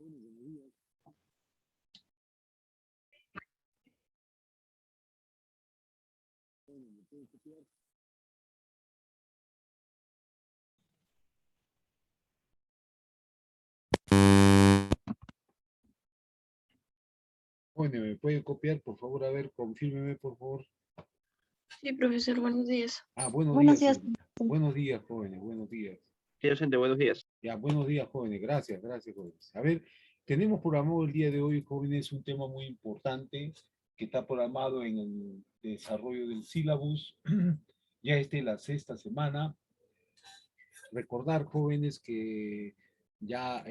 Buenos días. Bueno, ¿me puedes copiar? Bueno, ¿me puede copiar, por favor? A ver, confírmeme, por favor. Sí, profesor, buenos días. Buenos Buenos días, días. señorita. Buenos días, jóvenes, buenos días. Sí, docente, buenos días. Ya, buenos días, jóvenes. Gracias, gracias, jóvenes. A ver, tenemos programado el día de hoy, jóvenes, un tema muy importante que está programado en el desarrollo del sílabus. Ya esta es la sexta semana. Recordar, jóvenes, que ya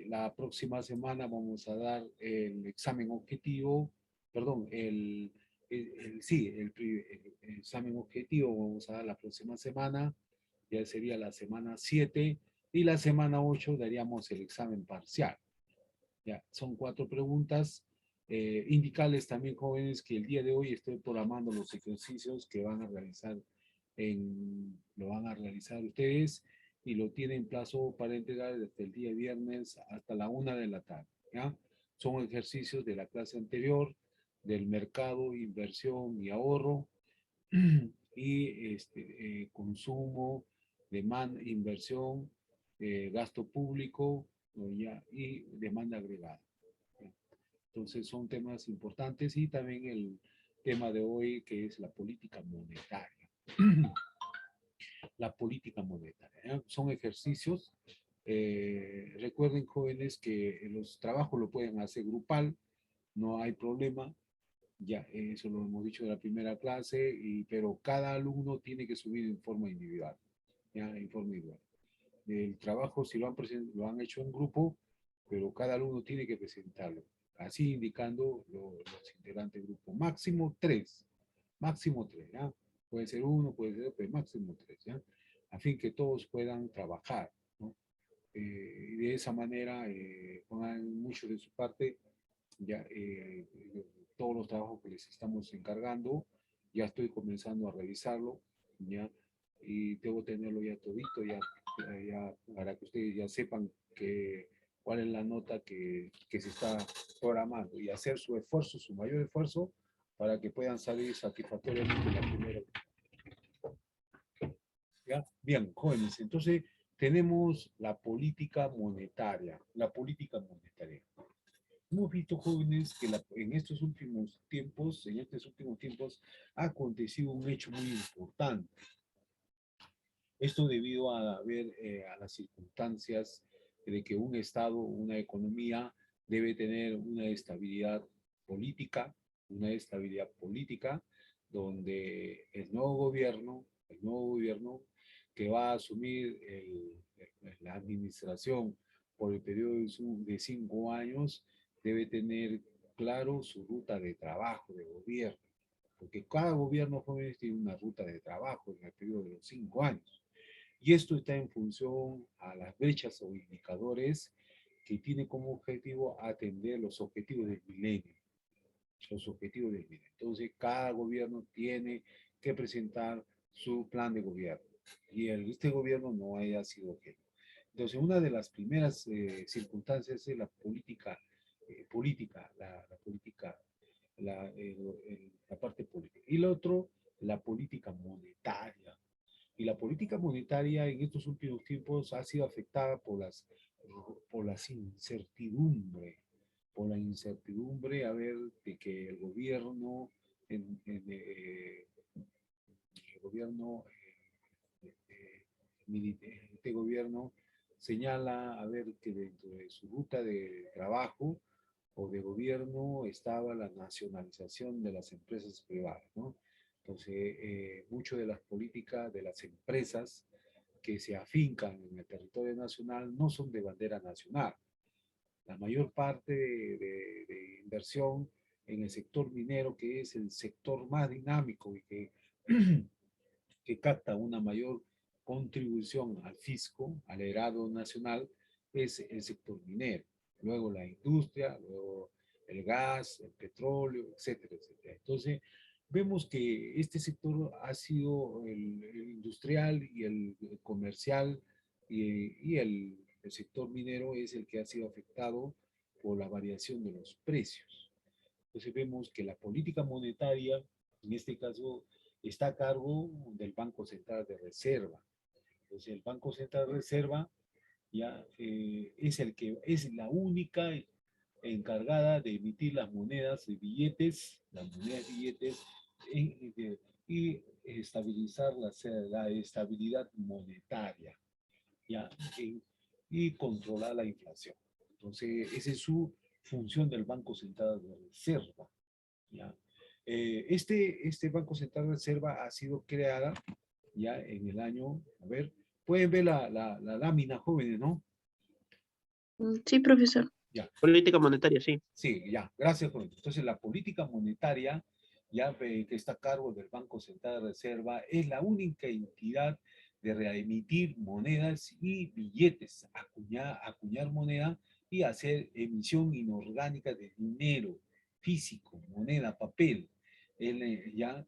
la próxima semana vamos a dar el examen objetivo, perdón, el examen objetivo vamos a dar la próxima semana, ya sería la semana 7, y la semana 8 daríamos el examen parcial. Ya, son 4 preguntas. Indicarles también, jóvenes, que el día de hoy estoy programando los ejercicios que van a realizar lo van a realizar ustedes y lo tienen plazo para entregar desde el día viernes hasta la 1 de la tarde. ¿Ya? Son ejercicios de la clase anterior, del mercado, inversión y ahorro, y consumo, demanda, inversión, gasto público, ¿no? Ya, y demanda agregada. Entonces son temas importantes y también el tema de hoy que es la política monetaria. La política monetaria. ¿Ya? Son ejercicios. Recuerden, jóvenes, que los trabajos lo pueden hacer grupal, no hay problema. Ya, eso lo hemos dicho de la primera clase, pero cada alumno tiene que subir en forma individual. Ya, en forma individual. El trabajo, si lo han hecho en grupo, pero cada alumno tiene que presentarlo. Así indicando los integrantes del grupo. Máximo tres. Máximo tres, ¿ya? Puede ser uno, puede ser, pero máximo tres, ¿ya? A fin que todos puedan trabajar, ¿no? Y de esa manera pongan mucho de su parte, ya todos los trabajos que les estamos encargando, ya estoy comenzando a realizarlo, ya, y debo tenerlo ya todito, ya para que ustedes ya sepan cuál es la nota que se está programando y hacer su esfuerzo, su mayor esfuerzo, para que puedan salir satisfactoriamente la primera. ¿Ya? Bien, jóvenes, entonces tenemos la política monetaria, Hemos visto, jóvenes, que en estos últimos tiempos, ha acontecido un hecho muy importante. Esto debido a las circunstancias de que un Estado, una economía, debe tener una estabilidad política, donde el nuevo gobierno que va a asumir la administración por el periodo de 5 años, debe tener claro su ruta de trabajo de gobierno, porque cada gobierno, jóvenes, tiene una ruta de trabajo en el periodo de los 5 años. Y esto está en función a las brechas o indicadores que tiene como objetivo atender los objetivos del milenio. Los objetivos del milenio. Entonces, cada gobierno tiene que presentar su plan de gobierno. Y este gobierno no haya sido objeto. Entonces, una de las primeras circunstancias es la la parte política. Y lo otro, la política monetaria. Y la política monetaria en estos últimos tiempos ha sido afectada por las incertidumbres, por la incertidumbre, de que el gobierno, este gobierno señala, que dentro de su ruta de trabajo o de gobierno estaba la nacionalización de las empresas privadas, ¿no? Entonces, mucho de las políticas de las empresas que se afincan en el territorio nacional no son de bandera nacional. La mayor parte de inversión en el sector minero, que es el sector más dinámico y que capta una mayor contribución al fisco, al erario nacional, es el sector minero. Luego la industria, luego el gas, el petróleo, etcétera, etcétera. Entonces, vemos que este sector ha sido el industrial y el comercial y el sector minero es el que ha sido afectado por la variación de los precios. Entonces vemos que la política monetaria, en este caso, está a cargo del Banco Central de Reserva. Entonces el Banco Central de Reserva ya es el que es la única encargada de emitir las monedas de billetes, y estabilizar la estabilidad monetaria, ¿ya? Y controlar la inflación. Entonces, esa es su función del Banco Central de Reserva, ¿ya? Este Banco Central de Reserva ha sido creada ya en el año, a ver, pueden ver la lámina, jóvenes, ¿no? Sí, profesor. Ya. Política monetaria, sí. Sí, ya, gracias, joven. Entonces, la política monetaria, ya que está a cargo del Banco Central de Reserva, es la única entidad de reemitir monedas y billetes, acuñar moneda y hacer emisión inorgánica de dinero físico, moneda, papel. Ya,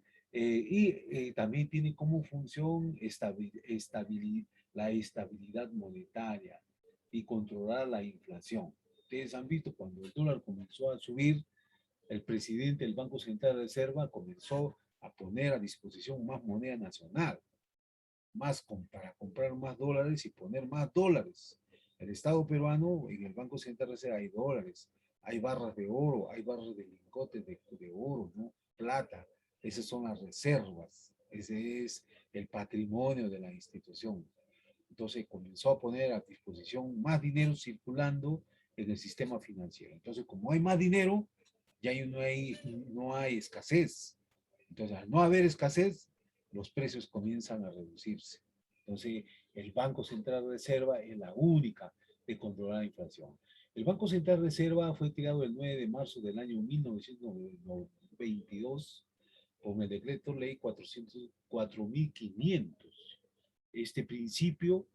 también tiene como función la estabilidad monetaria y controlar la inflación. Ustedes han visto cuando el dólar comenzó a subir, el presidente del Banco Central de Reserva comenzó a poner a disposición más moneda nacional, para comprar más dólares y poner más dólares. El Estado peruano, en el Banco Central de Reserva hay dólares, hay barras de oro, hay barras de lingotes de oro, ¿no? Plata. Esas son las reservas. Ese es el patrimonio de la institución. Entonces comenzó a poner a disposición más dinero circulando en el sistema financiero. Entonces, como hay más dinero, ya no hay escasez. Entonces, al no haber escasez, los precios comienzan a reducirse. Entonces, el Banco Central de Reserva es la única de controlar la inflación. El Banco Central de Reserva fue creado el 9 de marzo del año 1922 con el decreto ley 4500. Este principio,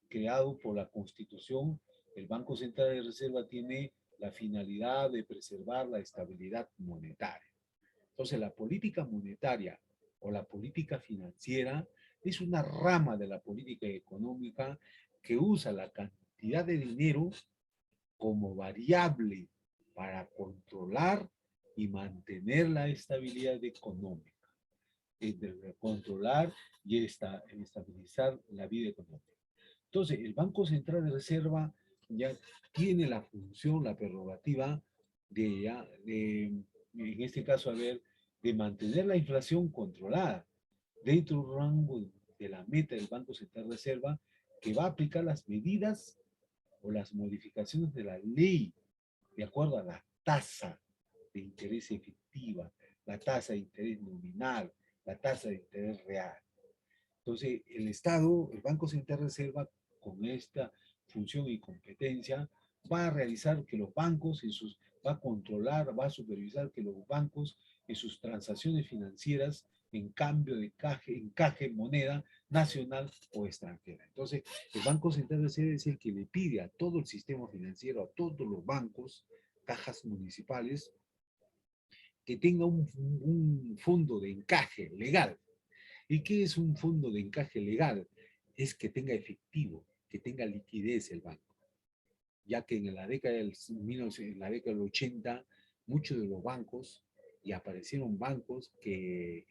creado por la Constitución, el Banco Central de Reserva tiene la finalidad de preservar la estabilidad monetaria. Entonces, la política monetaria o la política financiera es una rama de la política económica que usa la cantidad de dinero como variable para controlar y mantener la estabilidad económica, de controlar y estabilizar la vida económica. Entonces, el Banco Central de Reserva ya tiene la función, la prerrogativa en este caso, de mantener la inflación controlada dentro del rango de la meta del Banco Central de Reserva, que va a aplicar las medidas o las modificaciones de la ley de acuerdo a la tasa de interés efectiva, la tasa de interés nominal, la tasa de interés real. Entonces, el Estado, el Banco Central de Reserva, con esta función y competencia, va a realizar que los bancos va a controlar, va a supervisar que los bancos en sus transacciones financieras en cambio de encaje moneda nacional o extranjera. Entonces, el Banco Central de Reserva es el que le pide a todo el sistema financiero, a todos los bancos, cajas municipales, que tenga un fondo de encaje legal. ¿Y qué es un fondo de encaje legal? Es que tenga efectivo, que tenga liquidez el banco. Ya que en la década del 80, muchos de los bancos, y aparecieron bancos que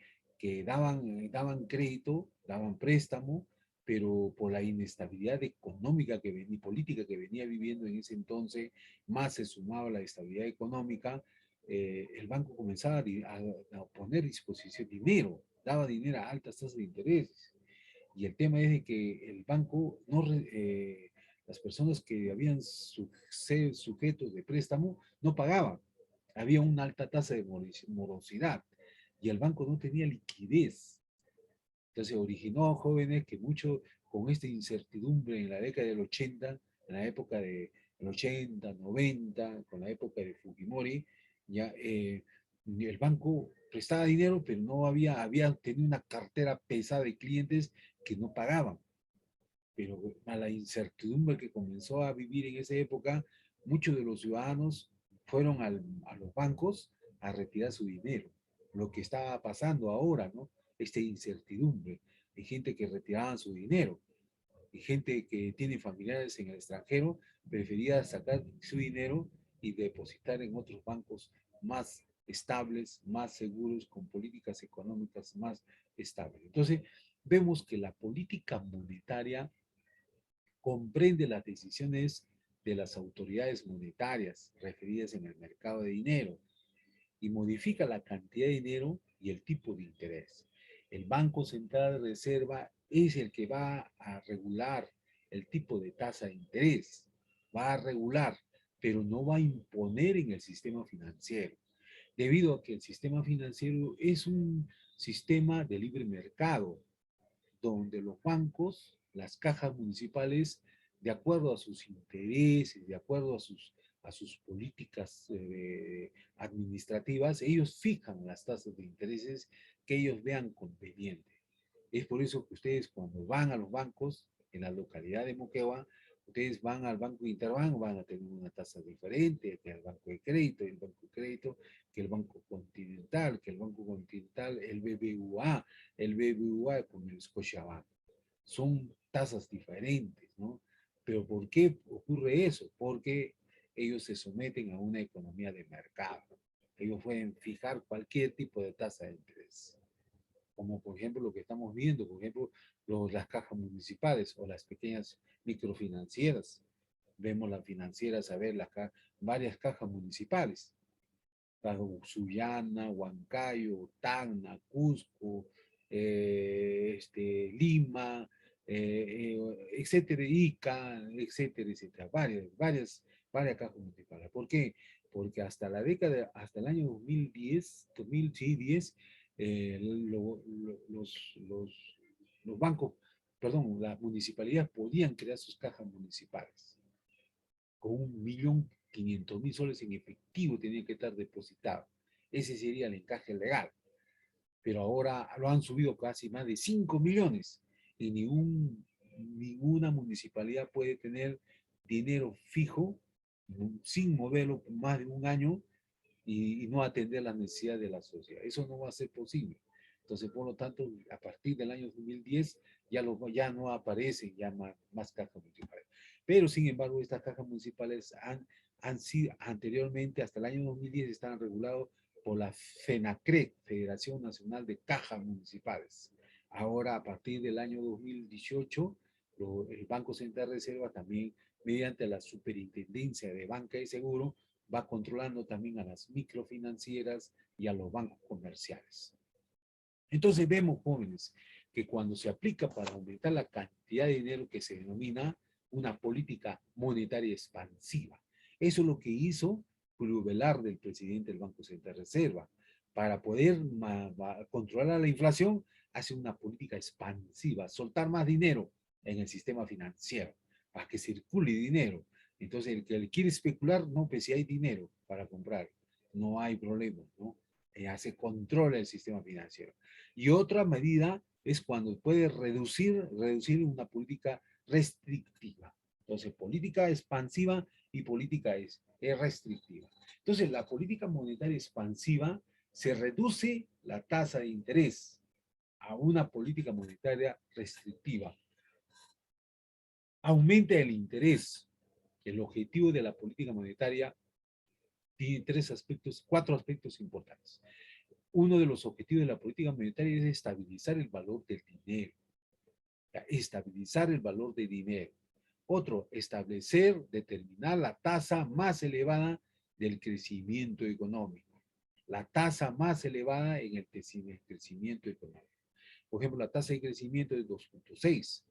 daban crédito, daban préstamo, pero por la inestabilidad económica y política que venía viviendo en ese entonces, más se sumaba la estabilidad económica, el banco comenzaba a poner a disposición dinero, daba dinero a altas tasas de interés. Y el tema es de que el banco, las personas que habían sujetos de préstamo no pagaban. Había una alta tasa de morosidad y el banco no tenía liquidez. Entonces originó jóvenes que mucho con esta incertidumbre en la década del 80, en la época del 80, 90, con la época de Fujimori, ya el banco prestaba dinero, pero no había tenido una cartera pesada de clientes que no pagaban. Pero a la incertidumbre que comenzó a vivir en esa época, muchos de los ciudadanos fueron a los bancos a retirar su dinero. Lo que estaba pasando ahora, ¿no? Esta incertidumbre. Hay gente que retiraban su dinero. y gente que tiene familiares en el extranjero prefería sacar su dinero y depositar en otros bancos más estables, más seguros, con políticas económicas más estables. Entonces, vemos que la política monetaria comprende las decisiones de las autoridades monetarias referidas en el mercado de dinero y modifica la cantidad de dinero y el tipo de interés. El Banco Central de Reserva es el que va a regular el tipo de tasa de interés, va a regular, pero no va a imponer en el sistema financiero, debido a que el sistema financiero es un sistema de libre mercado, donde los bancos, las cajas municipales, de acuerdo a sus intereses, de acuerdo a sus políticas administrativas, ellos fijan las tasas de intereses que ellos vean conveniente. Es por eso que ustedes cuando van a los bancos, en la localidad de Moquegua, ustedes van al Banco Interbank, van a tener una tasa diferente que el Banco de Crédito, el Banco de Crédito, que el Banco Continental, que el Banco Continental, el BBVA con el Scotiabank. Son tasas diferentes, ¿no? Pero ¿por qué ocurre eso? Porque ellos se someten a una economía de mercado. Ellos pueden fijar cualquier tipo de tasa de interés, como por ejemplo lo que estamos viendo, por ejemplo, las cajas municipales o las pequeñas microfinancieras. Vemos las financieras, a ver, varias cajas municipales, Sullana, Huancayo, Tacna, Cusco, Lima, etcétera, Ica, etcétera, etcétera, varias cajas municipales. ¿Por qué? Porque hasta la década, hasta el año 2010, 2010 los bancos, perdón, las municipalidades podían crear sus cajas municipales con 1.500.000 soles en efectivo tenía que estar depositado. Ese sería el encaje legal. Pero ahora lo han subido casi más de 5 millones y ninguna municipalidad puede tener dinero fijo sin moverlo por más de un año y no atender las necesidades de la sociedad. Eso no va a ser posible. Entonces, por lo tanto, a partir del año 2010 ya no aparecen ya más cajas municipales. Pero, sin embargo, estas cajas municipales han sido anteriormente, hasta el año 2010, estaban regulados por la FENACRE, Federación Nacional de Cajas Municipales. Ahora, a partir del año 2018, el Banco Central de Reserva también, mediante la Superintendencia de Banca y Seguro, va controlando también a las microfinancieras y a los bancos comerciales. Entonces vemos, jóvenes, que cuando se aplica para aumentar la cantidad de dinero que se denomina una política monetaria expansiva. Eso es lo que hizo Julio Velarde, el presidente del Banco Central de Reserva. Para poder controlar la inflación, hace una política expansiva, soltar más dinero en el sistema financiero, para que circule dinero. Entonces, el que quiere especular, no, pues si hay dinero para comprar, no hay problema, ¿no? Se controla el sistema financiero. Y otra medida es cuando puede reducir una política restrictiva. Entonces, política expansiva y política es restrictiva. Entonces, la política monetaria expansiva se reduce la tasa de interés a una política monetaria restrictiva. Aumenta el interés. El objetivo de la política monetaria tiene cuatro aspectos importantes. Uno de los objetivos de la política monetaria es estabilizar el valor del dinero. Estabilizar el valor del dinero. Otro, determinar la tasa más elevada del crecimiento económico. La tasa más elevada en el crecimiento económico. Por ejemplo, la tasa de crecimiento es 2.6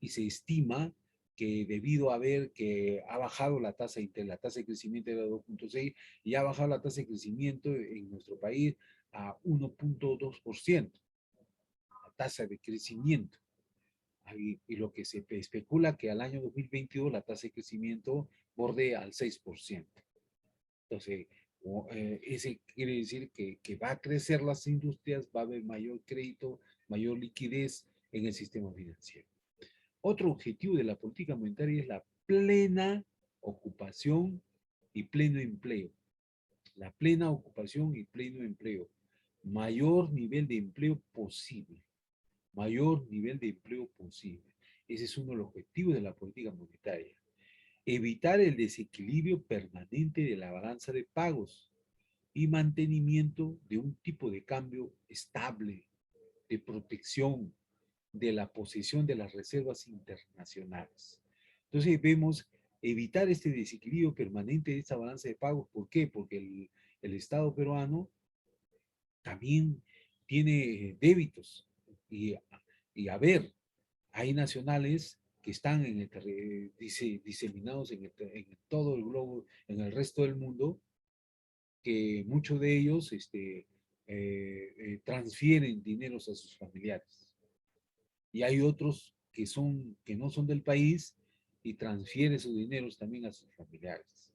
y se estima que debido a ver que ha bajado la tasa de crecimiento de 2.6 y ha bajado la tasa de crecimiento en nuestro país a 1.2%, la tasa de crecimiento. Y lo que se especula que al año 2022 la tasa de crecimiento bordea al 6%. Entonces, ese quiere decir que va a crecer las industrias, va a haber mayor crédito, mayor liquidez en el sistema financiero. Otro objetivo de la política monetaria es la plena ocupación y pleno empleo. La plena ocupación y pleno empleo. Mayor nivel de empleo posible. Mayor nivel de empleo posible. Ese es uno de los objetivos de la política monetaria. Evitar el desequilibrio permanente de la balanza de pagos y mantenimiento de un tipo de cambio estable, de protección de la posesión de las reservas internacionales. Entonces vemos evitar este desequilibrio permanente de esta balanza de pagos. ¿Por qué? Porque el Estado peruano también tiene débitos y, y a ver, hay nacionales que están diseminados en todo el globo, en el resto del mundo, que muchos de ellos transfieren dineros a sus familiares. Y hay otros que no son del país y transfieren sus dineros también a sus familiares.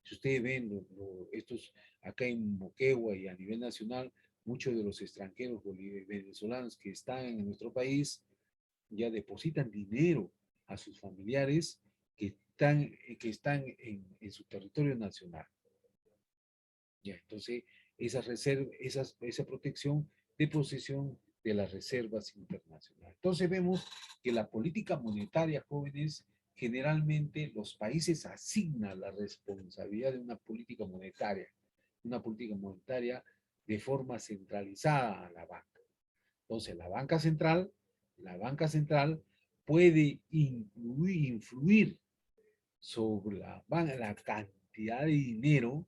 Si ustedes ven estos acá en Moquegua y a nivel nacional, muchos de los extranjeros venezolanos que están en nuestro país ya depositan dinero a sus familiares que están en su territorio nacional. Ya, entonces, esa protección de posesión de las reservas internacionales. Entonces vemos que la política monetaria, jóvenes, generalmente los países asignan la responsabilidad de una política monetaria de forma centralizada a la banca. Entonces, la banca central puede influir sobre la cantidad de dinero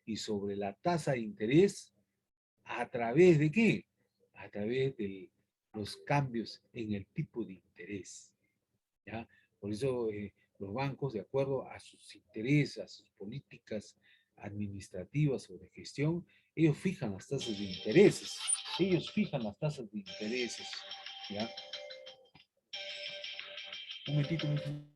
y sobre la tasa de interés a través de qué? A través de los cambios en el tipo de interés. ¿Ya? Por eso los bancos, de acuerdo a sus intereses, a sus políticas administrativas o de gestión, ellos fijan las tasas de intereses. Ellos fijan las tasas de intereses. ¿Ya? Un momentito, un momentito.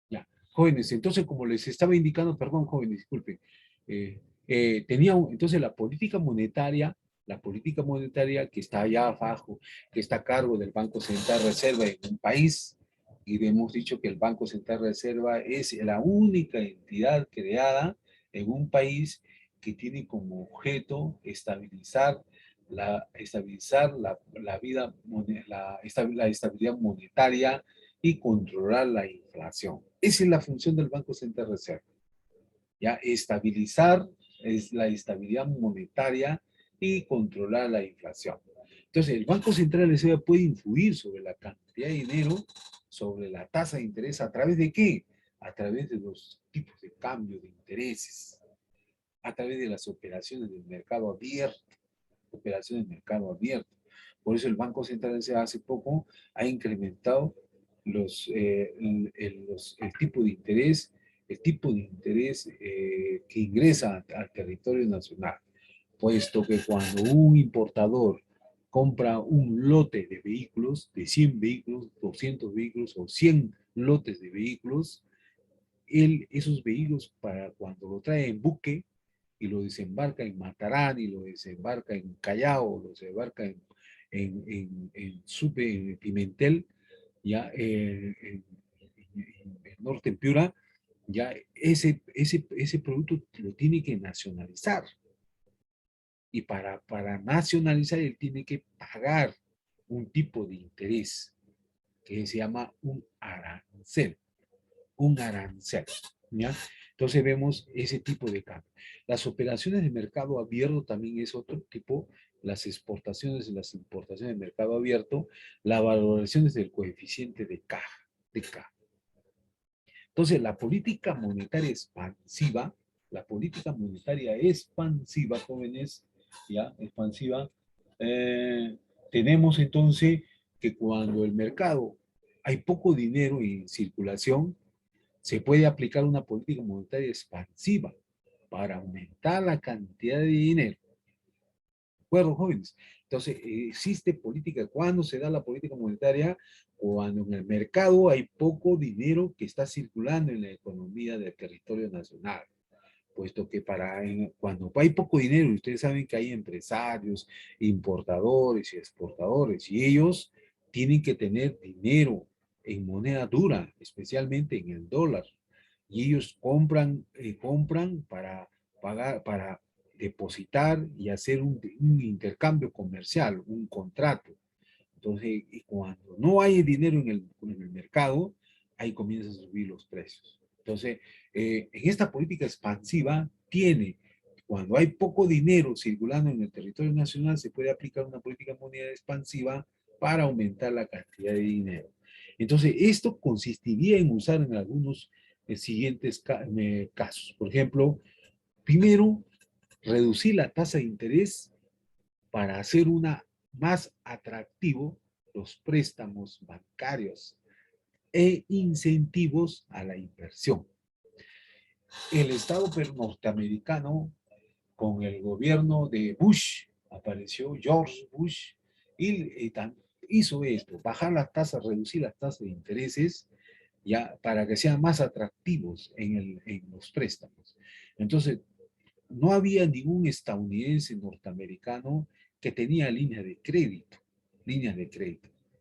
Ya, jóvenes, entonces como les estaba indicando, perdón, jóvenes, disculpen, entonces la política monetaria que está allá abajo, que está a cargo del Banco Central Reserva en un país, y hemos dicho que el Banco Central Reserva es la única entidad creada en un país que tiene como objeto estabilizar la estabilidad monetaria y controlar la inflación. Esa es la función del Banco Central Reserva. Ya estabilizar la estabilidad monetaria y controlar la inflación. Entonces, el Banco Central Reserva puede influir sobre la cantidad de dinero, sobre la tasa de interés, ¿a través de qué? A través de los tipos de cambio de intereses, a través de las operaciones del mercado abierto, Por eso el Banco Central hace poco ha incrementado el tipo de interés, que ingresa al territorio nacional, puesto que cuando un importador compra un lote de vehículos, de 100 vehículos, 200 vehículos o 100 lotes de vehículos, esos vehículos para cuando lo trae en buque y lo desembarca en Matarán y lo desembarca en Callao, lo desembarca en Pimentel, ya en norte en Piura, ya ese producto lo tiene que nacionalizar. Y para nacionalizar, él tiene que pagar un tipo de interés que se llama un arancel. Un arancel. ¿Ya? Entonces vemos ese tipo de cambio. Las operaciones de mercado abierto también es otro tipo, las exportaciones y las importaciones de mercado abierto, las valoraciones del coeficiente de K. Entonces, la política monetaria expansiva, jóvenes, ya, expansiva, eh, tenemos entonces que cuando el mercado hay poco dinero en circulación, se puede aplicar una política monetaria expansiva para aumentar la cantidad de dinero. ¿De acuerdo, jóvenes? Entonces, existe política. ¿Cuándo se da la política monetaria? Cuando en el mercado hay poco dinero que está circulando en la economía del territorio nacional. Puesto que cuando hay poco dinero, ustedes saben que hay empresarios, importadores y exportadores, y ellos tienen que tener dinero en moneda dura, especialmente en el dólar. Y ellos compran para pagar, para depositar y hacer un intercambio comercial, un contrato. Entonces, y cuando no hay dinero en el mercado, ahí comienzan a subir los precios. Entonces, en esta política expansiva cuando hay poco dinero circulando en el territorio nacional, se puede aplicar una política monetaria expansiva para aumentar la cantidad de dinero. Entonces, esto consistiría en usar en algunos siguientes casos. Por ejemplo, primero, reducir la tasa de interés para hacer más atractivo los préstamos bancarios e incentivos a la inversión. El Estado norteamericano, con el gobierno de Bush, apareció George Bush, y hizo esto, bajar las tasas, reducir las tasas de intereses, ya, para que sean más atractivos en los préstamos. Entonces, no había ningún estadounidense norteamericano que tenía líneas de crédito.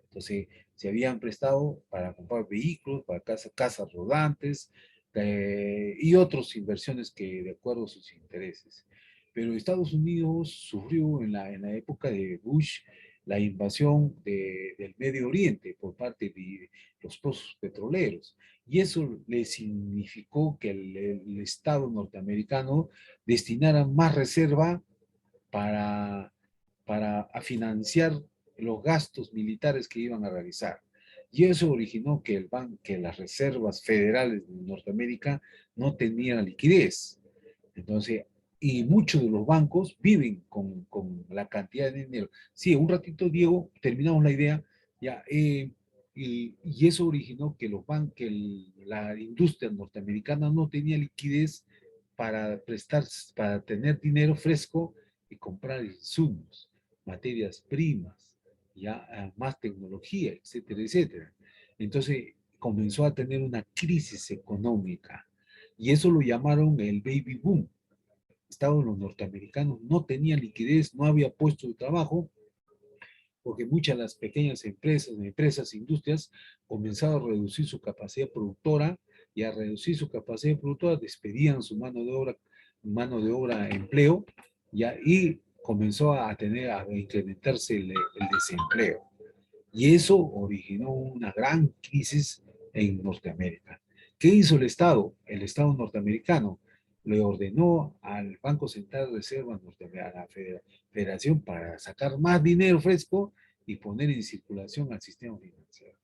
Entonces, se habían prestado para comprar vehículos, para casas rodantes y otras inversiones que de acuerdo a sus intereses. Pero Estados Unidos sufrió en la época de Bush la invasión del Medio Oriente por parte de los pozos petroleros. Y eso le significó que el Estado norteamericano destinara más reserva para, para financiar los gastos militares que iban a realizar. Y eso originó que las reservas federales de Norteamérica no tenían liquidez. Entonces, y muchos de los bancos viven con la cantidad de dinero. Sí, un ratito, Diego, terminamos la idea. Ya, y eso originó que la industria norteamericana no tenía liquidez para tener dinero fresco y comprar insumos, materias primas, ya, más tecnología, etcétera, etcétera. Entonces comenzó a tener una crisis económica y eso lo llamaron el baby boom. Estados los norteamericanos no tenían liquidez, no había puestos de trabajo, porque muchas de las pequeñas industrias, comenzaron a reducir su capacidad productora y a reducir su capacidad productora despedían su mano de obra empleo, ya, y comenzó a incrementarse el desempleo. Y eso originó una gran crisis en Norteamérica. ¿Qué hizo el Estado? El Estado norteamericano le ordenó al Banco Central de Reserva Norteamericana, a la Federación, para sacar más dinero fresco y poner en circulación al sistema financiero.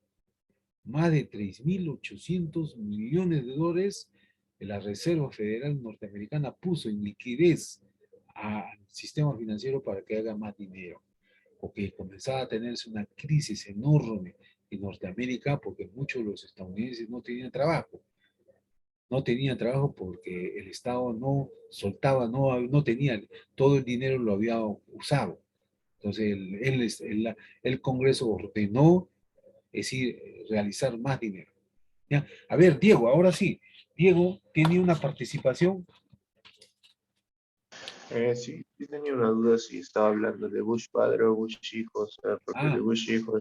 Más de 3.800 millones de dólares la Reserva Federal Norteamericana puso en liquidez al sistema financiero para que haga más dinero, porque comenzaba a tenerse una crisis enorme en Norteamérica porque muchos de los estadounidenses no tenían trabajo. No tenían trabajo porque el Estado no soltaba, no tenía, todo el dinero lo había usado. Entonces el Congreso ordenó, es decir, realizar más dinero. ¿Ya? A ver, Diego, ahora sí. Diego tiene una participación. Sí, sí tenía una duda si estaba hablando de Bush padre o Bush hijo, o sea, porque de Ah, Bush hijo,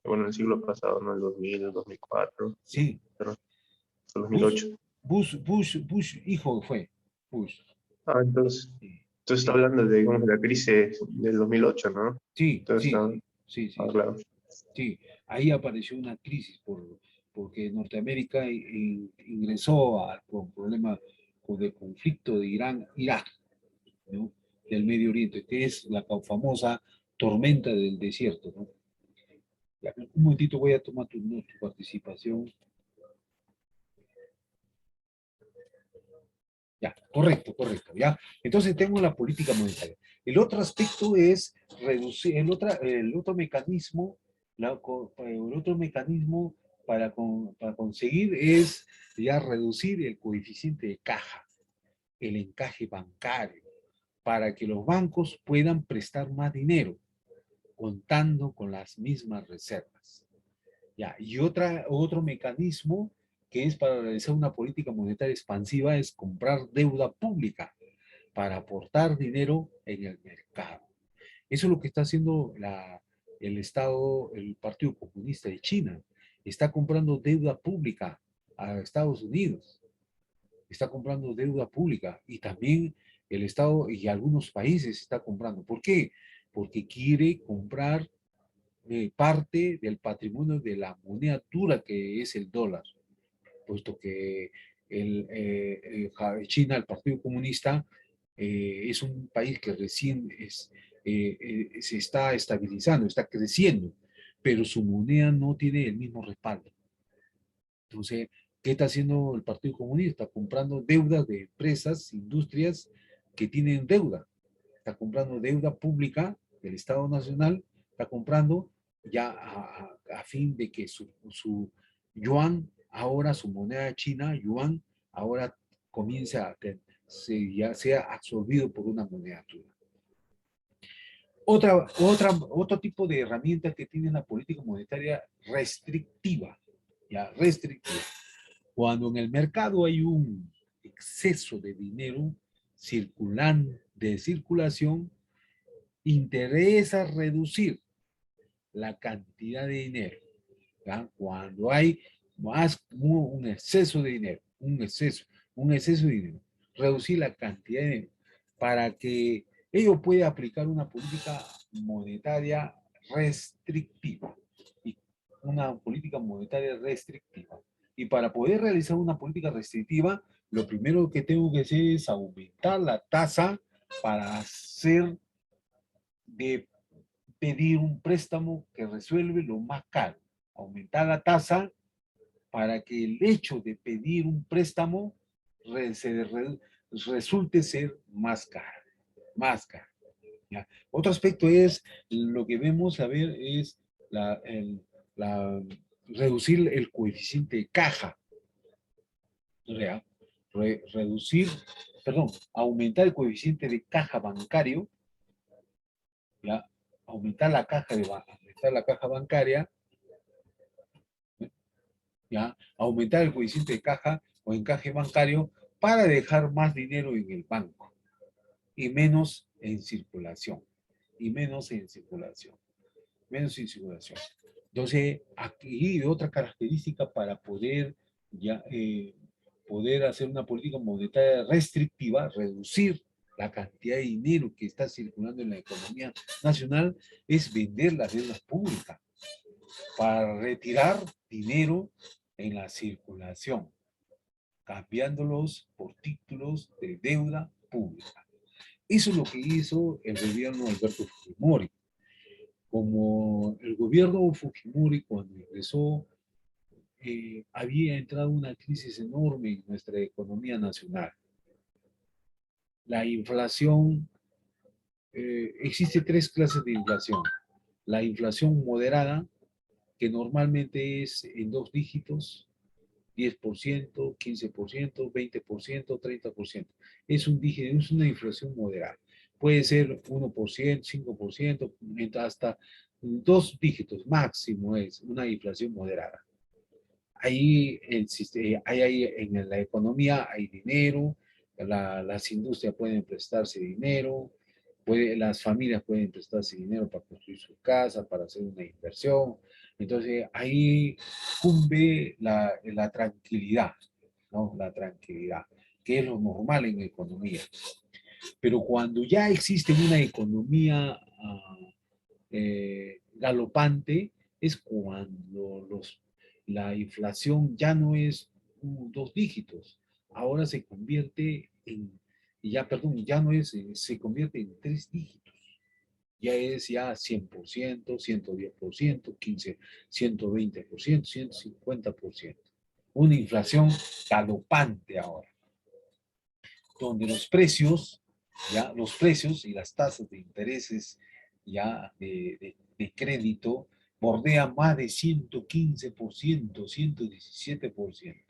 bueno, el siglo pasado, ¿no? El 2000, el 2004, sí. pero el Bush, 2008. Bush hijo fue. Bush. Ah, entonces, Sí, entonces está sí, hablando de, digamos, de la crisis del 2008, ¿no? sí, Entonces, sí, sí, sí, sí. claro. Sí, ahí apareció una crisis porque Norteamérica ingresó al problema de conflicto de Irán-Irak, ¿no? Del Medio Oriente, que es la famosa tormenta del desierto, ¿no? Ya, un momentito voy a tomar tu participación. Ya, correcto, correcto, ya. Entonces tengo la política monetaria. El otro aspecto es reducir, el otro mecanismo, el otro mecanismo para conseguir es ya reducir el coeficiente de caja, el encaje bancario, para que los bancos puedan prestar más dinero, contando con las mismas reservas. Ya, y otro mecanismo que es para realizar una política monetaria expansiva es comprar deuda pública para aportar dinero en el mercado. Eso es lo que está haciendo el Estado, el Partido Comunista de China. Está comprando deuda pública a Estados Unidos. Está comprando deuda pública y también el Estado y algunos países está comprando. ¿Por qué? Porque quiere comprar parte del patrimonio de la moneda dura que es el dólar, puesto que China, el Partido Comunista, es un país que recién se está estabilizando, está creciendo, pero su moneda no tiene el mismo respaldo. Entonces, ¿qué está haciendo el Partido Comunista? Comprando deudas de empresas, industrias que tienen deuda. Está comprando deuda pública del Estado Nacional, está comprando ya a fin de que su yuan, ahora su moneda china, yuan, ahora comience a que ya sea absorbido por una moneda china. Otro tipo de herramienta que tiene la política monetaria restrictiva, ya restrictiva. Cuando en el mercado hay un exceso de dinero de circulación, interesa reducir la cantidad de dinero. ¿Ya? Cuando hay un exceso de dinero, un exceso de dinero, reducir la cantidad de dinero para que ello pueda aplicar una política monetaria restrictiva. Y una política monetaria restrictiva. Y para poder realizar una política restrictiva, lo primero que tengo que hacer es aumentar la tasa para hacer de pedir un préstamo que resuelve lo más caro. Aumentar la tasa para que el hecho de pedir un préstamo resulte ser más caro. Más caro. ¿Ya? Otro aspecto es lo que vemos a ver es reducir el coeficiente de caja. ¿Ya? Aumentar el coeficiente de caja bancario, ¿ya? Aumentar la caja bancaria, ¿ya? Aumentar el coeficiente de caja o encaje bancario para dejar más dinero en el banco y menos en circulación. Y menos en circulación. Menos en circulación. Entonces, aquí otra característica para poder poder hacer una política monetaria restrictiva, reducir la cantidad de dinero que está circulando en la economía nacional, es vender las deudas públicas para retirar dinero en la circulación, cambiándolos por títulos de deuda pública. Eso es lo que hizo el gobierno de Alberto Fujimori. Como el gobierno Fujimori cuando ingresó, había entrado una crisis enorme en nuestra economía nacional. La inflación, existe tres clases de inflación. La inflación moderada, que normalmente es en dos dígitos, 10%, 15%, 20%, 30%. Es una inflación moderada. Puede ser 1%, 5%, hasta dos dígitos máximo es una inflación moderada. Ahí en la economía hay dinero, las industrias pueden prestarse dinero, las familias pueden prestarse dinero para construir su casa, para hacer una inversión. Entonces ahí cumbe la tranquilidad, ¿no? La tranquilidad, que es lo normal en economía. Pero cuando ya existe una economía galopante, es cuando la inflación ya no es dos dígitos, ahora se convierte ya no es, se convierte en tres dígitos. Ya es ya 100%, 110%, 15, 120%, 150%. Una inflación galopante ahora. donde los precios, ya, los precios y las tasas de intereses ya de crédito bordean más de 115%, 117%.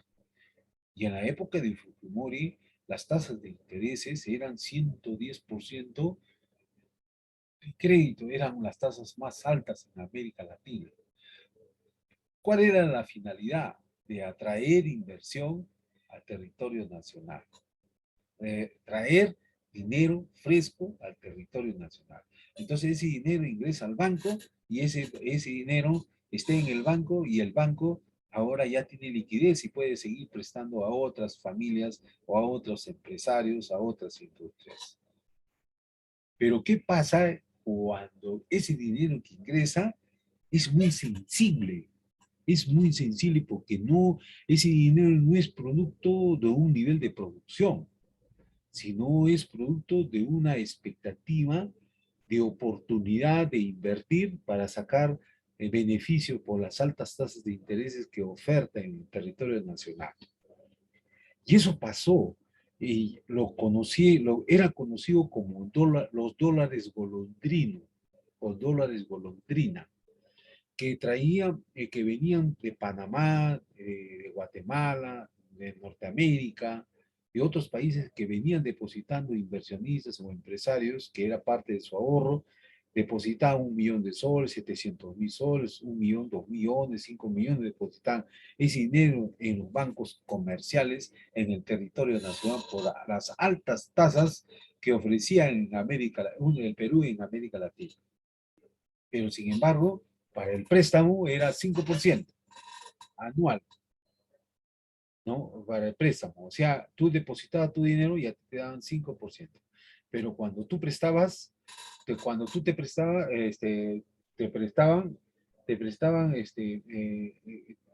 Y en la época de Fujimori, las tasas de intereses eran 110% de crédito, eran las tasas más altas en América Latina. ¿Cuál era la finalidad? De atraer inversión al territorio nacional. Traer dinero fresco al territorio nacional. Entonces ese dinero ingresa al banco y ese dinero está en el banco y el banco ahora ya tiene liquidez y puede seguir prestando a otras familias o a otros empresarios, a otras industrias. Pero ¿qué pasa cuando ese dinero que ingresa es muy sensible? Es muy sensible porque no, ese dinero no es producto de un nivel de producción, sino es producto de una expectativa de oportunidad de invertir para sacar beneficio por las altas tasas de intereses que oferta en el territorio nacional. Y eso pasó, y era conocido como los dólares golondrino, o dólares golondrina, que traían, que venían de Panamá, de Guatemala, de Norteamérica, de otros países que venían depositando inversionistas o empresarios, que era parte de su ahorro, depositaban 1 millón de soles, 700.000 soles, 1 millón, 2 millones, 5 millones, depositaban ese dinero en los bancos comerciales en el territorio nacional por las altas tasas que ofrecían en en el Perú y en América Latina. Pero sin embargo, para el préstamo era 5% anual, ¿no? Para el préstamo. O sea, tú depositabas tu dinero y ya te daban 5%. Pero cuando tú prestabas, cuando tú te prestabas, te prestaban,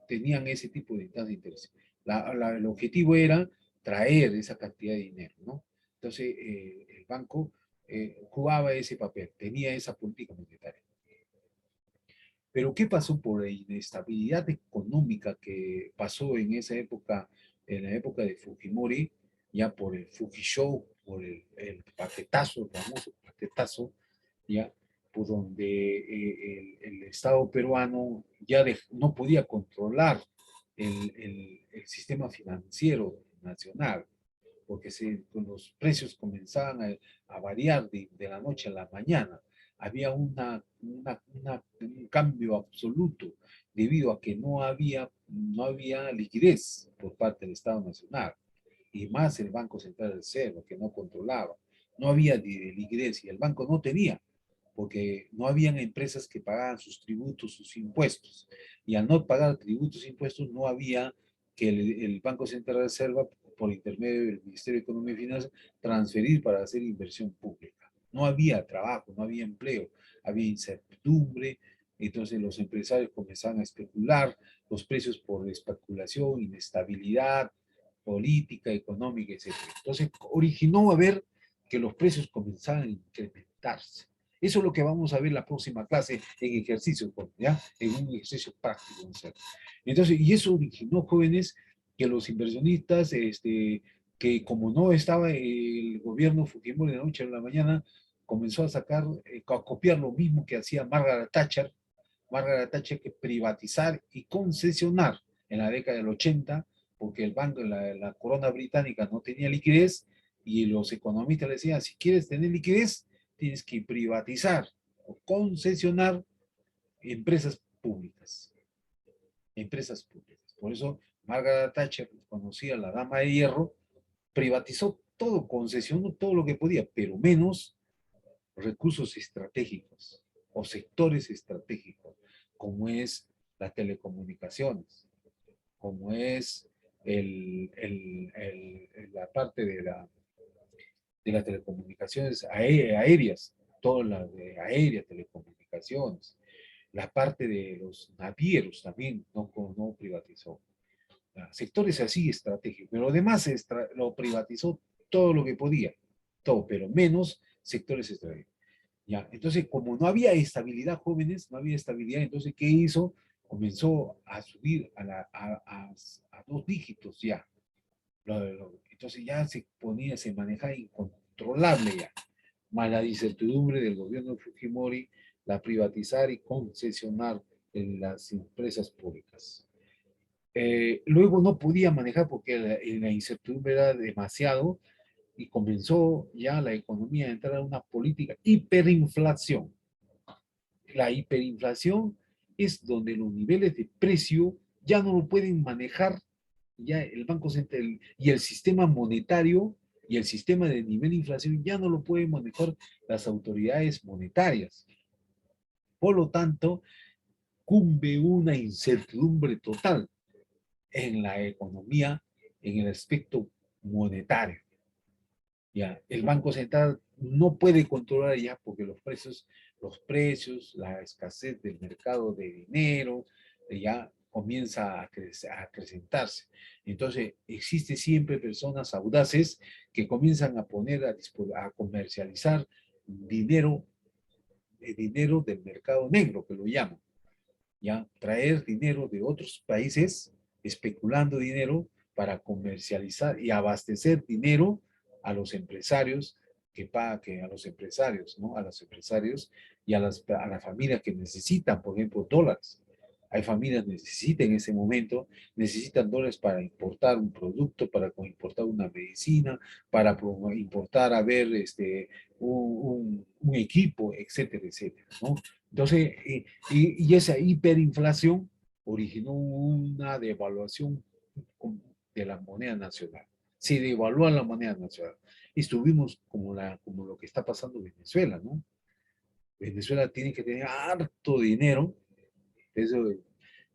tenían ese tipo de tasas de interés. El objetivo era traer esa cantidad de dinero, ¿no? Entonces, el banco jugaba ese papel, tenía esa política monetaria. Pero ¿qué pasó por la inestabilidad económica que pasó en esa época, en la época de Fujimori, ya por el Fujishow, por el paquetazo, el famoso paquetazo, ya, por donde el Estado peruano ya no podía controlar el sistema financiero nacional, porque los precios comenzaban a variar de la noche a la mañana. Había un cambio absoluto debido a que no había liquidez por parte del Estado Nacional y más el Banco Central del Reserva, que no controlaba. No había liquidez y el banco no tenía, porque no habían empresas que pagaban sus tributos, sus impuestos. Y al no pagar tributos e impuestos, no había que el Banco Central de Reserva, por intermedio del Ministerio de Economía y Finanzas, transferir para hacer inversión pública. No había trabajo, no había empleo, había incertidumbre, entonces los empresarios comenzaban a especular, los precios por especulación, inestabilidad política, económica, etc. Entonces originó a ver que los precios comenzaban a incrementarse. Eso es lo que vamos a ver la próxima clase en ejercicio, ¿ya? En un ejercicio práctico. Entonces, y eso originó, jóvenes, que los inversionistas, que como no estaba el gobierno Fujimori de la noche a la mañana, comenzó a a copiar lo mismo que hacía Margaret Thatcher, que privatizar y concesionar en la década del 80, porque el banco, la corona británica no tenía liquidez, y los economistas le decían, si quieres tener liquidez, tienes que privatizar o concesionar empresas públicas. Empresas públicas. Por eso Margaret Thatcher, conocida la dama de hierro, privatizó todo, concesionó todo lo que podía, pero menos recursos estratégicos o sectores estratégicos, como es las telecomunicaciones, como es la parte de las telecomunicaciones aéreas, toda la de aéreas, telecomunicaciones, la parte de los navieros también no privatizó. Sectores así estratégicos, pero además lo privatizó todo lo que podía, todo, pero menos sectores estratégicos. Ya, entonces, como no había estabilidad, jóvenes, no había estabilidad, entonces, ¿qué hizo? Comenzó a subir a 2 dígitos ya. Entonces ya se manejaba incontrolable ya. Más la incertidumbre del gobierno de Fujimori, la privatizar y concesionar en las empresas públicas. Luego no podía manejar porque la incertidumbre era demasiado y comenzó ya la economía a entrar a una política hiperinflación. La hiperinflación es donde los niveles de precio ya no lo pueden manejar ya el Banco Central y el sistema monetario y el sistema de nivel de inflación ya no lo pueden manejar las autoridades monetarias. Por lo tanto, cumbe una incertidumbre total en la economía, en el aspecto monetario. Ya, el Banco Central no puede controlar ya porque los precios, la escasez del mercado de dinero, ya comienza a acrecentarse. Entonces, existe siempre personas audaces que comienzan a poner a comercializar dinero, dinero del mercado negro, que lo llaman. Ya, traer dinero de otros países, especulando dinero para comercializar y abastecer dinero a los empresarios que a los empresarios, ¿no? A los empresarios y a las familias que necesitan, por ejemplo, dólares. Hay familias que necesitan en ese momento, necesitan dólares para importar un producto, para importar una medicina, para importar, a ver, un equipo, etcétera, etcétera, ¿no? Entonces, y esa hiperinflación originó una devaluación de la moneda nacional. Se devalúa la moneda nacional. Estuvimos como lo que está pasando en Venezuela, ¿no? Venezuela tiene que tener harto dinero, eso,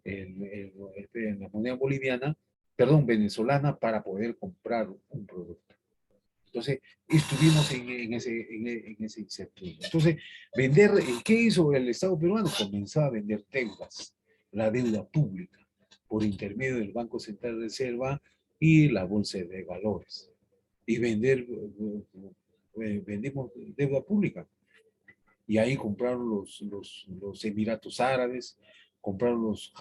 en la moneda boliviana, perdón, venezolana, para poder comprar un producto. Entonces, estuvimos en ese incertidumbre. Entonces, ¿qué hizo el Estado peruano? Comenzó a vender deudas, la deuda pública, por intermedio del Banco Central de Reserva y la Bolsa de Valores. Y vendimos deuda pública. Y ahí compraron los Emiratos Árabes, compraron los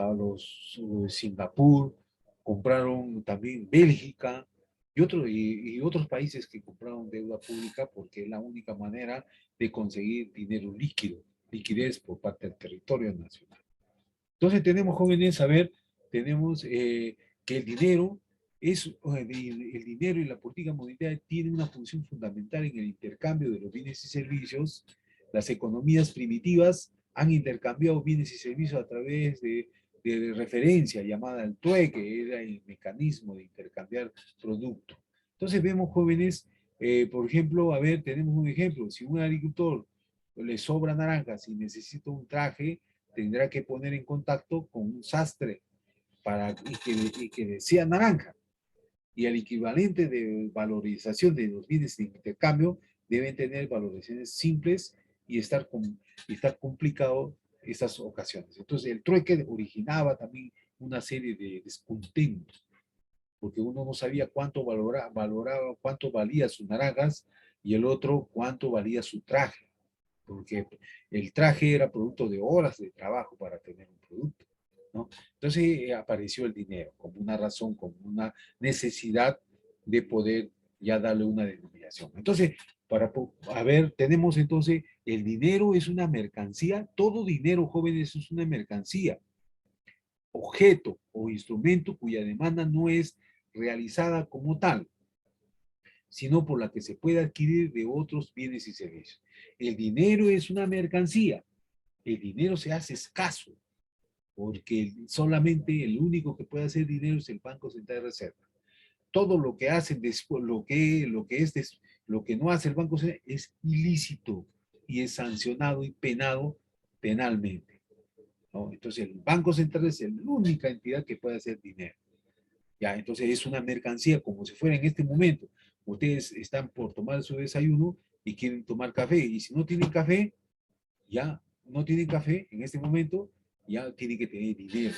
Singapur, compraron también Bélgica y otros países que compraron deuda pública porque es la única manera de conseguir dinero líquido, liquidez por parte del territorio nacional. Entonces tenemos, jóvenes, a ver, tenemos que el dinero el dinero y la política monetaria tienen una función fundamental en el intercambio de los bienes y servicios. Las economías primitivas han intercambiado bienes y servicios a través de referencia llamada el TUE, que era el mecanismo de intercambiar productos. Entonces vemos, jóvenes, por ejemplo, a ver, tenemos un ejemplo, si un agricultor le sobra naranjas y necesita un traje, tendrá que poner en contacto con un sastre y que sea naranja. Y el equivalente de valorización de los bienes de intercambio deben tener valorizaciones simples y estar complicado estas ocasiones. Entonces, el trueque originaba también una serie de descontentos, porque uno no sabía cuánto cuánto valía sus naranjas y el otro cuánto valía su traje, porque el traje era producto de horas de trabajo para tener un producto, ¿no? Entonces apareció el dinero como una razón, como una necesidad de poder ya darle una denominación. Entonces, a ver, tenemos entonces, el dinero es una mercancía, todo dinero, jóvenes, es una mercancía, objeto o instrumento cuya demanda no es realizada como tal, sino por la que se puede adquirir de otros bienes y servicios. El dinero es una mercancía. El dinero se hace escaso, porque solamente el único que puede hacer dinero es el Banco Central de Reserva. Todo lo que hacen después, lo que no hace el Banco Central es ilícito y es sancionado y penado penalmente, ¿no? Entonces el Banco Central es la única entidad que puede hacer dinero. Ya, entonces es una mercancía como si fuera en este momento. Ustedes están por tomar su desayuno y quieren tomar café. Y si no tienen café, ya no tienen café en este momento, ya tienen que tener dinero.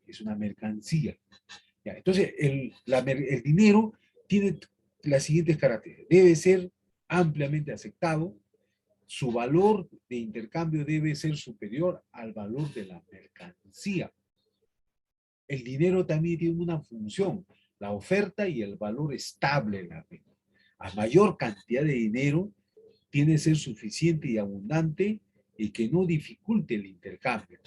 Es una mercancía. Ya, entonces el dinero tiene las siguientes características. Debe ser ampliamente aceptado. Su valor de intercambio debe ser superior al valor de la mercancía. El dinero también tiene una función. la oferta y el valor estable en la renta. A mayor cantidad de dinero tiene que ser suficiente y abundante y que no dificulte el intercambio.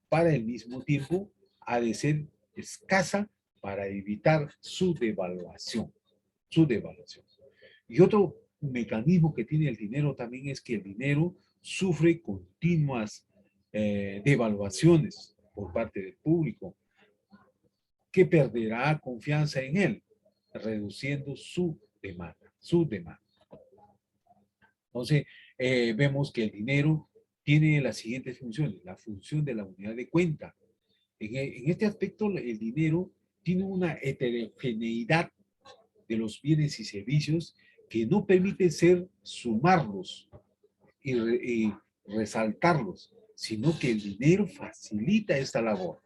Para el mismo tiempo, ha de ser escasa para evitar su devaluación. Y otro mecanismo que tiene el dinero también es que el dinero sufre continuas devaluaciones por parte del público, que perderá confianza en él, reduciendo su demanda. Entonces, vemos que el dinero tiene las siguientes funciones. La función de la unidad de cuenta. En este aspecto, el dinero tiene una heterogeneidad de los bienes y servicios que no permite sumarlos y resaltarlos, sino que el dinero facilita esta labor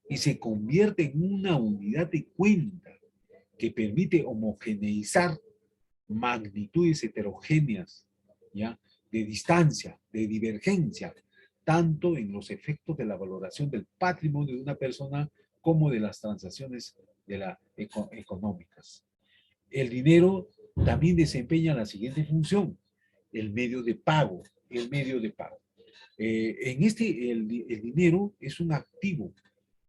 y se convierte en una unidad de cuenta que permite homogeneizar magnitudes heterogéneas, ¿ya? De distancia, de divergencia, tanto en los efectos de la valoración del patrimonio de una persona como de las transacciones económicas. El dinero también desempeña la siguiente función: el medio de pago. El dinero es un activo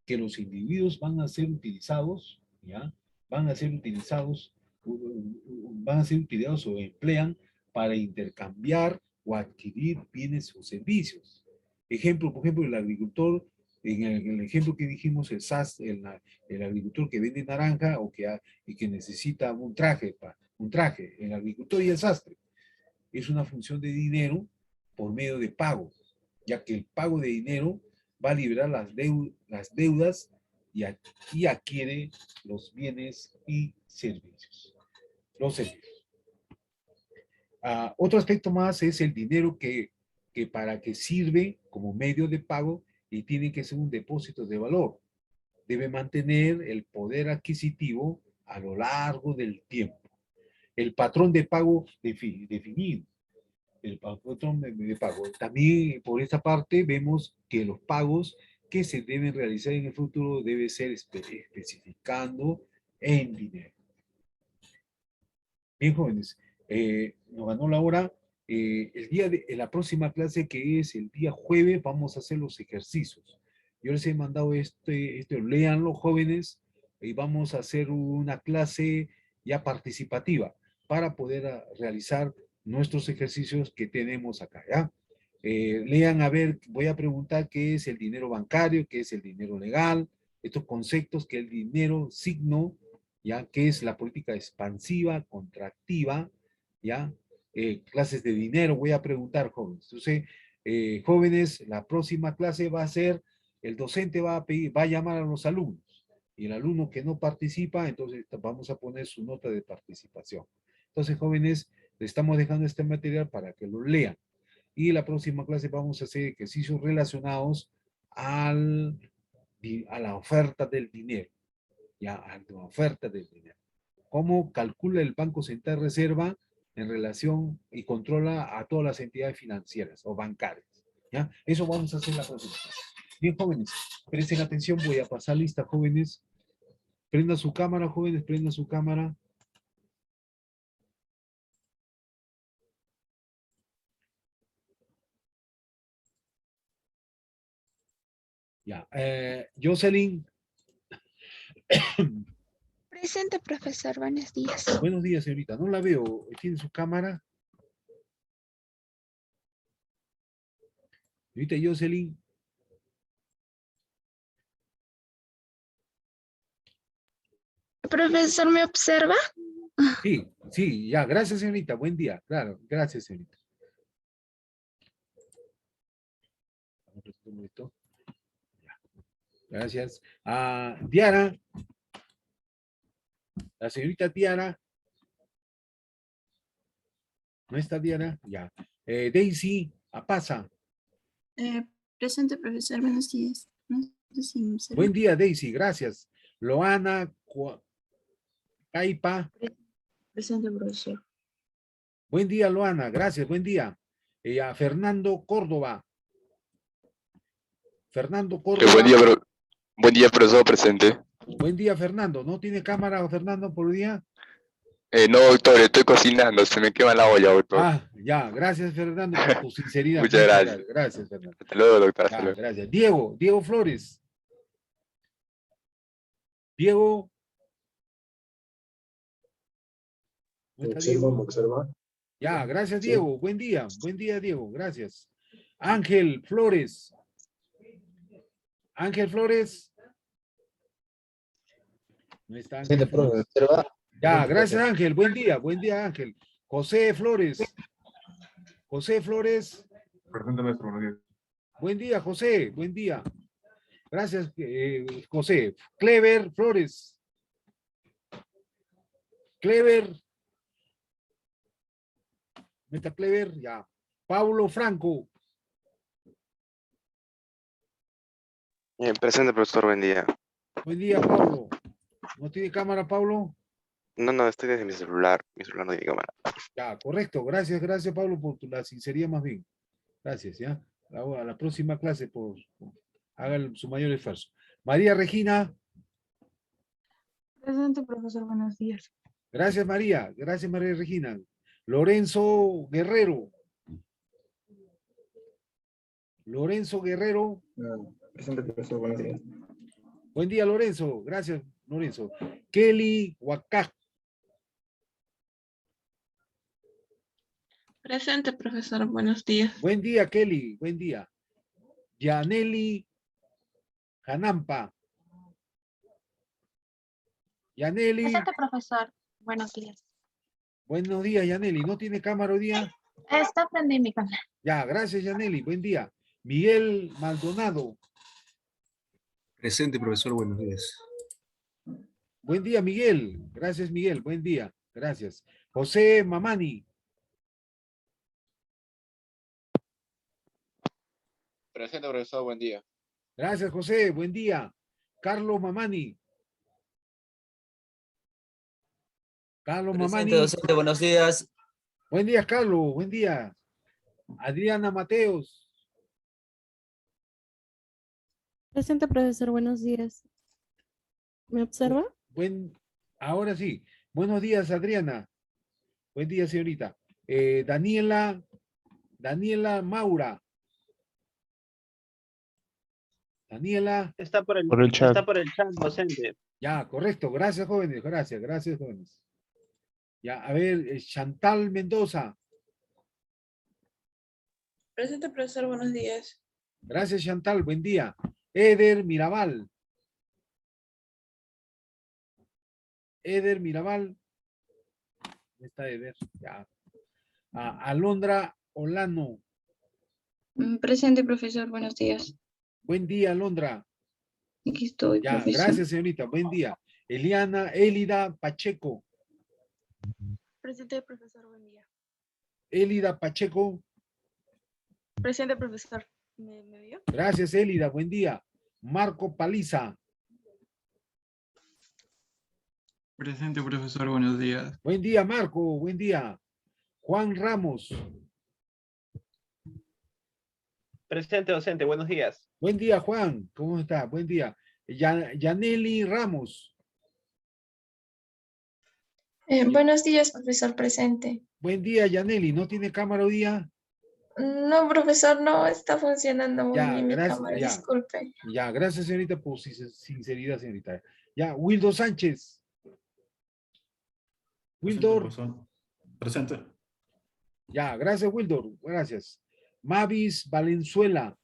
que los individuos van a ser utilizados, ¿ya? Van a ser utilizados o emplean para intercambiar o adquirir bienes o servicios. Por ejemplo, el agricultor, en el ejemplo que dijimos, el agricultor que vende naranja y que necesita un traje, el agricultor y el sastre. Es una función de dinero por medio de pago, ya que el pago de dinero va a liberar las deudas y adquiere los bienes y servicios. Otro aspecto más es el dinero que para qué sirve como medio de pago y tiene que ser un depósito de valor. Debe mantener el poder adquisitivo a lo largo del tiempo. El patrón de pago definido. El patrón de pago. También por esta parte vemos que los pagos que se deben realizar en el futuro debe ser especificando en dinero. Bien, jóvenes, nos ganó la hora. En la próxima clase, que es el día jueves, vamos a hacer los ejercicios. Yo les he mandado léanlo, jóvenes, y vamos a hacer una clase ya participativa para poder realizar nuestros ejercicios que tenemos acá, ¿ya? Lean, a ver, voy a preguntar qué es el dinero bancario, qué es el dinero legal, estos conceptos, que el dinero signo, ¿ya? ¿Qué es la política expansiva, contractiva? ¿Ya? Clases de dinero, voy a preguntar, jóvenes. Entonces, jóvenes, la próxima clase va a ser, el docente va a llamar a los alumnos, y el alumno que no participa, entonces vamos a poner su nota de participación. Entonces, jóvenes, les estamos dejando este material para que lo lean. Y la próxima clase vamos a hacer ejercicios relacionados a la oferta del dinero. Ya, a la oferta del dinero. ¿Cómo calcula el Banco Central Reserva en relación y controla a todas las entidades financieras o bancarias? ¿Ya? Eso vamos a hacer la próxima clase. Bien, jóvenes, presten atención, voy a pasar lista, jóvenes. Prenda su cámara, jóvenes, prenda su cámara. Ya, Jocelyn. Presente, profesor. Buenos días. Buenos días, señorita. No la veo. ¿Tiene su cámara? Señorita Jocelyn. Profesor, ¿me observa? Sí, sí, ya. Gracias, señorita. Buen día. Claro, gracias, señorita. Gracias. Diana. La señorita Diana. ¿No está Diana? Ya. Daisy, pasa. Presente, profesor. Buenos días. No sé si me observa. Buen día, Daisy. Gracias. Loana Caipa. Presente, profesor. Buen día, Loana. Gracias. Buen día. Fernando Córdoba. Fernando Córdoba. Buen día, profesor, presente. Buen día, Fernando. ¿No tiene cámara, Fernando, por el día? No, doctor, estoy cocinando, se me quema la olla, doctor. Ah, ya. Gracias, Fernando, por tu sinceridad. Muchas gracias. Gracias, Fernando. Hasta luego, doctor. Hasta Ya, luego. gracias. Diego Flores. Diego. ¿No está Observa, Diego? observa. Ya, gracias, Sí. Diego. Buen día, Diego. Gracias. Ángel Flores. Ángel Flores. No está Ángel Flores. Ya, gracias, Ángel. Buen día, Ángel. José Flores. José Flores. Presente, maestro, buenos días. Buen día, José. Buen día. Gracias, José. Clever Flores. Clever. Meta Clever, ya. Paulo Franco. Bien, presente, profesor, buen día. Buen día, Paulo. ¿No tiene cámara, Paulo? No, estoy desde mi celular no tiene cámara. Ya, correcto. Gracias, Pablo, por la sinceridad más bien. Gracias, ya. A la próxima clase, haga su mayor esfuerzo. María Regina. Presente, profesor, buenos días. Gracias, María. Gracias, María Regina. Lorenzo Guerrero. Lorenzo Guerrero. Presente, profesor, buenos días. Buen día, Lorenzo. Gracias, Lorenzo. Kelly Huacac. Presente, profesor. Buenos días. Buen día, Kelly. Buen día. Yaneli Janampa. Yaneli. Presente, profesor. Buenos días. Buenos días, Yaneli. ¿No tiene cámara hoy día? Está prendida mi cámara. Ya, gracias, Yaneli. Buen día. Miguel Maldonado. Presente, profesor, buenos días. Buen día, Miguel. Gracias, Miguel. Buen día. Gracias. José Mamani. Presente, profesor, buen día. Gracias, José. Buen día. Carlos Mamani. Carlos Presente, Mamani. docente, buenos días. Buen día, Carlos. Buen día. Adriana Mateos. Presente, profesor, buenos días. ¿Me observa? Ahora sí. Buenos días, Adriana. Buen día, señorita. Daniela Maura. Daniela. Está por el chat. Está por el chat, docente. Ya, correcto. Gracias, jóvenes. Gracias, jóvenes. Ya, a ver, Chantal Mendoza. Presente, profesor. Buenos días. Gracias, Chantal. Buen día. Eder Mirabal. Eder Mirabal. ¿Dónde está Eder? Ya. Alondra Olano. Presente, profesor, buenos días. Buen día, Alondra. Aquí estoy, Ya, profesor. gracias, señorita. Buen día. Elida Pacheco. Presente, profesor. Buen día. Elida Pacheco. Presente, profesor. ¿Me vio? Gracias, Elida. Buen día. Marco Paliza. Presente, profesor, buenos días. Buen día, Marco. Buen día. Juan Ramos. Presente, docente. Buenos días. Buen día, Juan. ¿Cómo está? Buen día. Yaneli Ramos. Buenos días, profesor, presente. Buen día, Yaneli. ¿No tiene cámara hoy día? No, profesor, no está funcionando muy Ya, bien mi gracias, cámara, ya. disculpe. Ya, gracias, señorita, por sinceridad, señorita. Ya, Wildo Sánchez. Wildor. Presente. Ya, gracias, Wildor. Gracias. Mavis Valenzuela.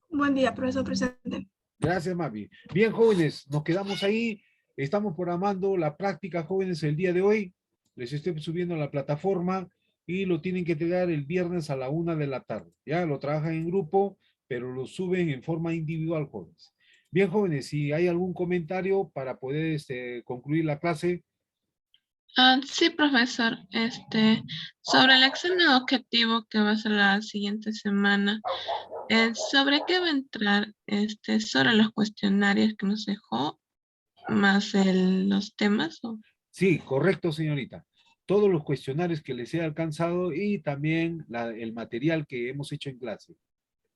Buen día, profesor. Presente. Gracias, Mavi. Bien, jóvenes, nos quedamos ahí. Estamos programando la práctica, jóvenes, el día de hoy. Les estoy subiendo a la plataforma y lo tienen que entregar el viernes a la 1 de la tarde. Ya lo trabajan en grupo, pero lo suben en forma individual, jóvenes. Bien, jóvenes, si hay algún comentario para poder concluir la clase. Sí, profesor. Sobre el examen objetivo que va a ser la siguiente semana, ¿sobre qué va a entrar? Sobre los cuestionarios que nos dejó, más los temas. Sí, correcto, señorita. Todos los cuestionarios que les he alcanzado y también el material que hemos hecho en clase.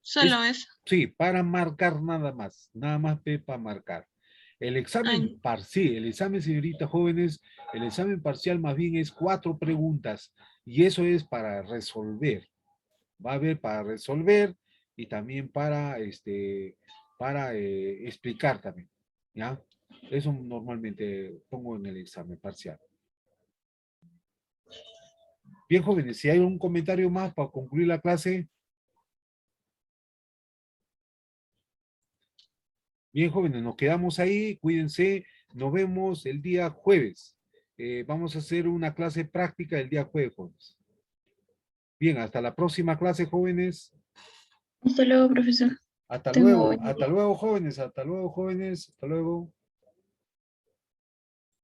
Solo eso. Sí, para marcar nada más para marcar. El examen parcial, el examen, señorita jóvenes, el examen parcial más bien es 4 preguntas y eso es para resolver. Va a haber para resolver y también para, explicar también, ¿ya? Eso normalmente pongo en el examen parcial. Bien, jóvenes, si hay un comentario más para concluir la clase. Bien, jóvenes, nos quedamos ahí, cuídense, nos vemos el día jueves. Vamos a hacer una clase práctica el día jueves, jóvenes. Bien, hasta la próxima clase, jóvenes. Hasta luego, profesor. Hasta Tengo luego, buen día. hasta luego, jóvenes, hasta luego, jóvenes, hasta luego.